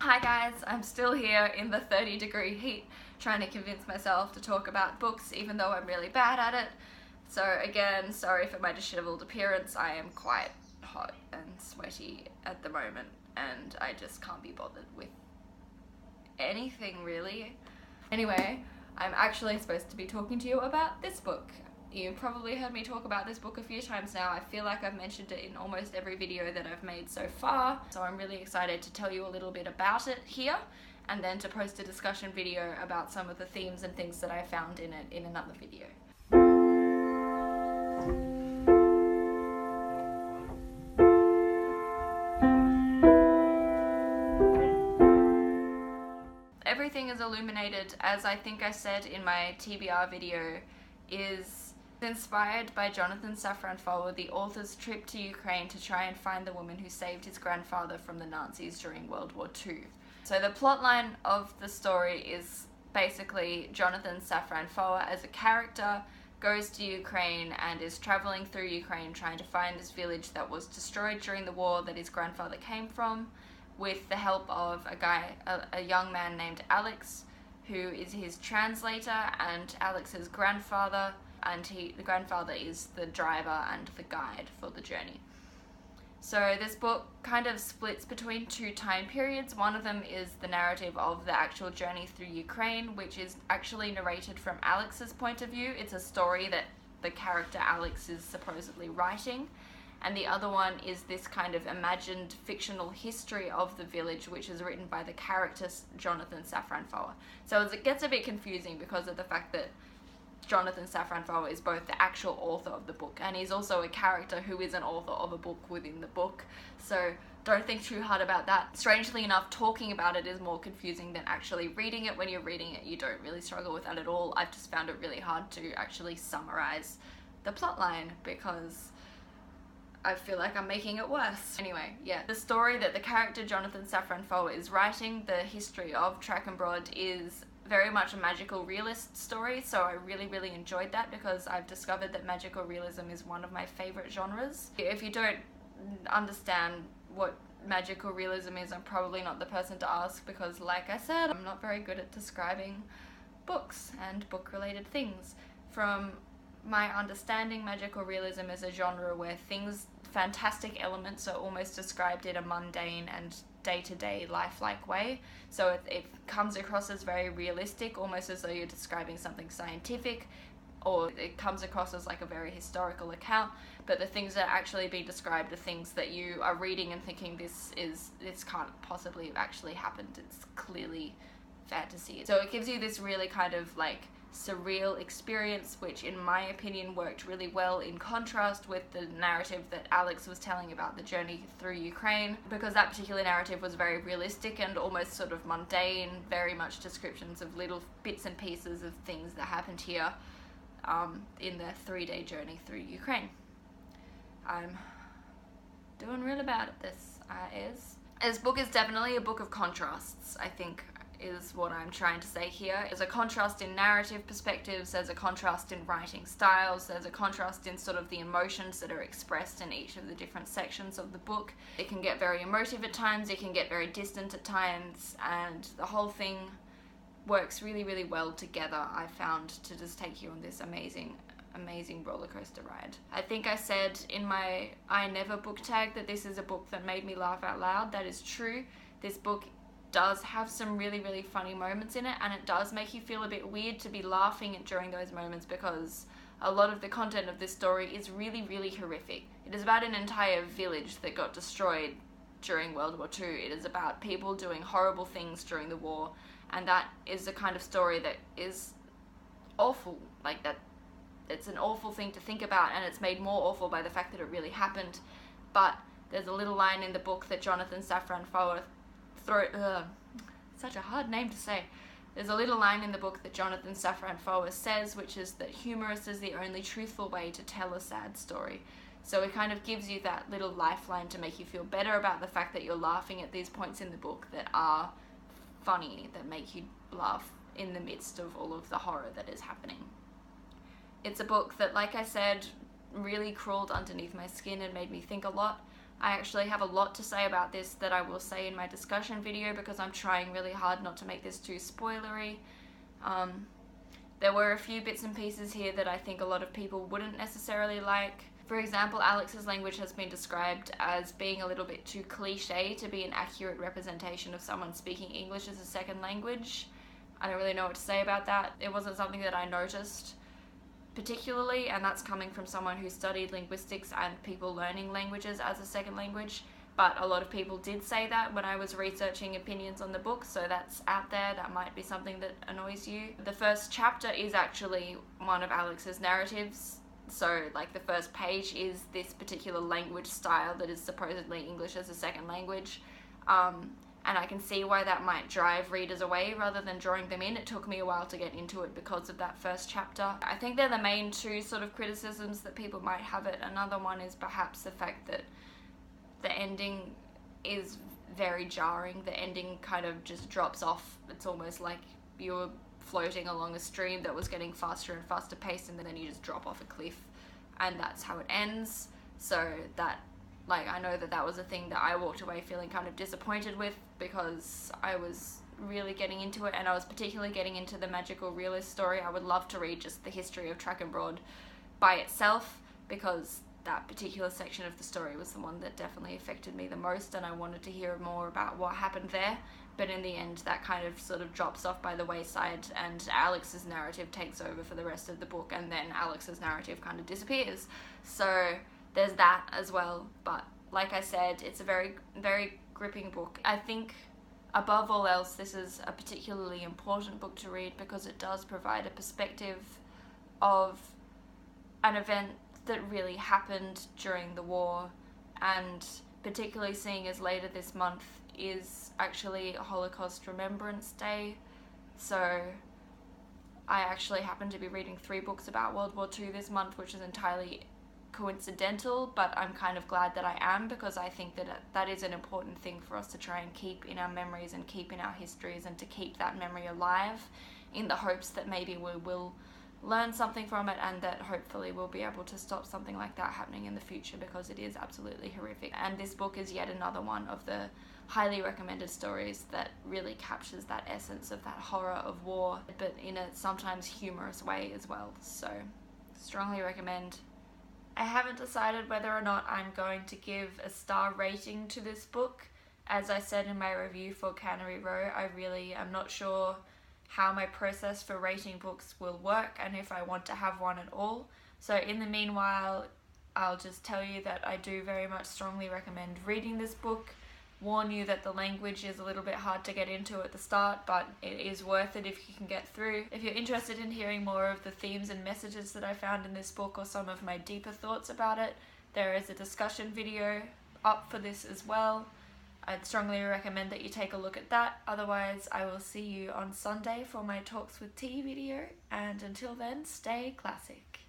Hi guys, I'm still here in the 30-degree heat trying to convince myself to talk about books even though I'm really bad at it. So again, sorry for my disheveled appearance. I am quite hot and sweaty at the moment and I just can't be bothered with anything really. Anyway, I'm actually supposed to be talking to you about this book. You've probably heard me talk about this book a few times now. I feel like I've mentioned it in almost every video that I've made so far. So I'm really excited to tell you a little bit about it here and then to post a discussion video about some of the themes and things that I found in it in another video. Everything is Illuminated, as I think I said in my TBR video, is inspired by Jonathan Safran Foer, the author's trip to Ukraine to try and find the woman who saved his grandfather from the Nazis during World War II. So the plotline of the story is basically Jonathan Safran Foer as a character goes to Ukraine and is traveling through Ukraine trying to find this village that was destroyed during the war that his grandfather came from, with the help of a young man named Alex, who is his translator and Alex's grandfather, and the grandfather is the driver and the guide for the journey. So this book kind of splits between two time periods. One of them is the narrative of the actual journey through Ukraine, which is actually narrated from Alex's point of view. It's a story that the character Alex is supposedly writing. And the other one is this kind of imagined fictional history of the village, which is written by the character Jonathan Safran Foer. So it gets a bit confusing because of the fact that Jonathan Safran Foer is both the actual author of the book and he's also a character who is an author of a book within the book. So don't think too hard about that. Strangely enough, talking about it is more confusing than actually reading it. When you're reading it, you don't really struggle with that at all. I've just found it really hard to actually summarize the plotline because I feel like I'm making it worse. Anyway, yeah, the story that the character Jonathan Safran Foer is writing, the history of Track and Broad, is very much a magical realist story, so I really enjoyed that because I've discovered that magical realism is one of my favorite genres. If you don't understand what magical realism is, I'm probably not the person to ask because, like I said, I'm not very good at describing books and book-related things. From my understanding, magical realism is a genre where fantastic elements are almost described in a mundane and day-to-day lifelike way. So it comes across as very realistic, almost as though you're describing something scientific, or it comes across as like a very historical account, but the things that are actually being described are things that you are reading and thinking this can't possibly have actually happened. It's clearly fantasy. So it gives you this really kind of like surreal experience, which in my opinion worked really well in contrast with the narrative that Alex was telling about the journey through Ukraine, because that particular narrative was very realistic and almost sort of mundane, very much descriptions of little bits and pieces of things that happened here in their 3-day journey through Ukraine. I'm doing real bad at this. This book is definitely a book of contrasts, I think, is what I'm trying to say here. There's a contrast in narrative perspectives, there's a contrast in writing styles, there's a contrast in sort of the emotions that are expressed in each of the different sections of the book. It can get very emotive at times, it can get very distant at times, and the whole thing works really well together, I found, to just take you on this amazing roller coaster ride. I think I said in my I Never book tag that this is a book that made me laugh out loud. That is true. This book does have some really funny moments in it, and it does make you feel a bit weird to be laughing during those moments because a lot of the content of this story is really horrific. It is about an entire village that got destroyed during World War II. It is about people doing horrible things during the war, and that is the kind of story that is awful. Like that, it's an awful thing to think about, and it's made more awful by the fact that it really happened. But there's a little line in the book that Jonathan Safran Foer such a hard name to say. There's a little line in the book that Jonathan Safran Foer says, which is that humorous is the only truthful way to tell a sad story. So it kind of gives you that little lifeline to make you feel better about the fact that you're laughing at these points in the book that are funny, that make you laugh in the midst of all of the horror that is happening. It's a book that, like I said, really crawled underneath my skin and made me think a lot. I actually have a lot to say about this that I will say in my discussion video, because I'm trying really hard not to make this too spoilery. There were a few bits and pieces here that I think a lot of people wouldn't necessarily like. For example, Alex's language has been described as being a little bit too cliche to be an accurate representation of someone speaking English as a second language. I don't really know what to say about that. It wasn't something that I noticed particularly, and that's coming from someone who studied linguistics and people learning languages as a second language. But a lot of people did say that when I was researching opinions on the book, so that's out there. That might be something that annoys you. The first chapter is actually one of Alex's narratives, so like the first page is this particular language style that is supposedly English as a second language. And I can see why that might drive readers away rather than drawing them in. It took me a while to get into it because of that first chapter. I think they're the main two sort of criticisms that people might have it. Another one is perhaps the fact that the ending is very jarring. The ending kind of just drops off. It's almost like you were floating along a stream that was getting faster and faster paced, and then you just drop off a cliff, and that's how it ends. So that, like, I know that was a thing that I walked away feeling kind of disappointed with, because I was really getting into it, and I was particularly getting into the magical realist story. I would love to read just the history of Track and Broad by itself, because that particular section of the story was the one that definitely affected me the most, and I wanted to hear more about what happened there. But in the end, that kind of sort of drops off by the wayside, and Alex's narrative takes over for the rest of the book, and then Alex's narrative kind of disappears. So there's that as well. But like I said, it's a very, very gripping book. I think above all else, this is a particularly important book to read because it does provide a perspective of an event that really happened during the war, and particularly seeing as later this month is actually Holocaust Remembrance Day. So I actually happen to be reading 3 books about World War II this month, which is entirely coincidental, but I'm kind of glad that I am, because I think that that is an important thing for us to try and keep in our memories and keep in our histories, and to keep that memory alive in the hopes that maybe we will learn something from it, and that hopefully we'll be able to stop something like that happening in the future, because it is absolutely horrific. And this book is yet another one of the highly recommended stories that really captures that essence of that horror of war, but in a sometimes humorous way as well. So strongly recommend. I haven't decided whether or not I'm going to give a star rating to this book. As I said in my review for Cannery Row, I really am not sure how my process for rating books will work, and if I want to have one at all. So in the meanwhile, I'll just tell you that I do very much strongly recommend reading this book. Warn you that the language is a little bit hard to get into at the start, but it is worth it if you can get through. If you're interested in hearing more of the themes and messages that I found in this book, or some of my deeper thoughts about it, there is a discussion video up for this as well. I'd strongly recommend that you take a look at that. Otherwise, I will see you on Sunday for my Talks with Tea video, and until then, stay classic.